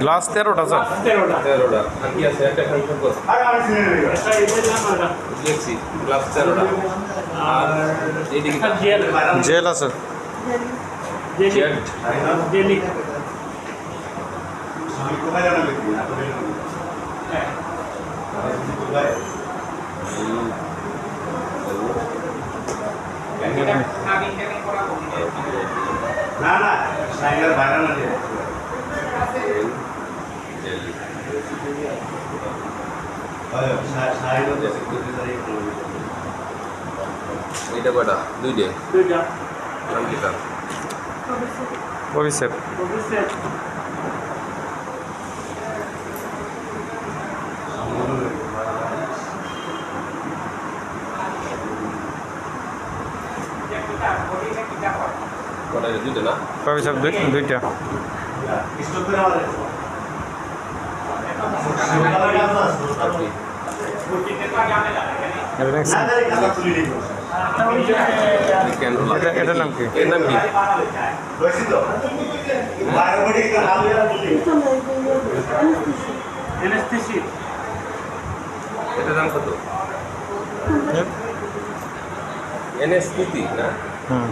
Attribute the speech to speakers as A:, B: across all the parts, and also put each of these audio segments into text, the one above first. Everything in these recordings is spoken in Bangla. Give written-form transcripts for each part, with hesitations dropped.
A: Glass 13টা sir.
B: 13টা আর কি আছে একটা ফাংশন কর দেখছি গ্লাস 13টা আর এইদিকে
A: জেল আছে।
B: জেড
C: জেলি
D: না না সাইকেল বাইরে না
B: এইটা কয়টা দুইটা
C: দুইটা
B: নাম কি তার
A: অভিষেক।
C: অফিসের
B: কয়টা দুইটা না
A: অভিষেক দুইটা।
B: আর কি ক্যান্ডেল
A: এটার নাম কি?
B: এর নাম কি
C: এনএসটিসি
B: এটার দাম কত এনএসপিটি না
A: হুম।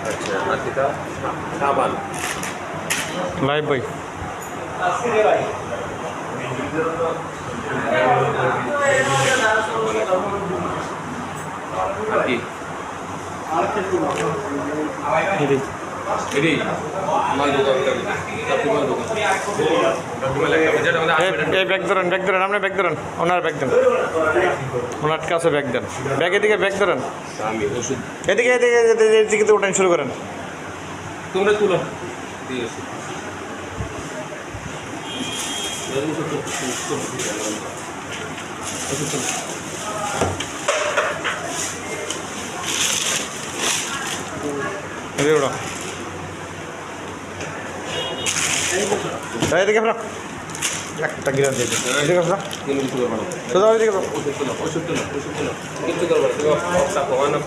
B: আচ্ছা আর কিটা সাবান
A: লাইভ বই।
B: আর কি এডি মাল দোকান মাল দোকান যেটা আমাদের
A: এই ব্যাগ ধরেন, ব্যাগ ধরেন, আপনি ব্যাগ ধরেন, ওনার ব্যাগ দেন, ওনার কাছে ব্যাগ দেন, ব্যাগ এদিকে ব্যাগ ধরেন,
B: আমি ওষুধ
A: এদিকে এদিকে এদিকে তো ওঠান শুরু করেন।
B: তোমরা তুলো দিয়ে আসি
A: এদিকে ওঠো, এদিকে ফেলো, একটা গিরান দিয়ে এদিকে ফেলো,
B: কিছু করবো না
A: সোজা এদিকে ফেলো।
B: ওষুধ তুলো কিচ্ছু করবো না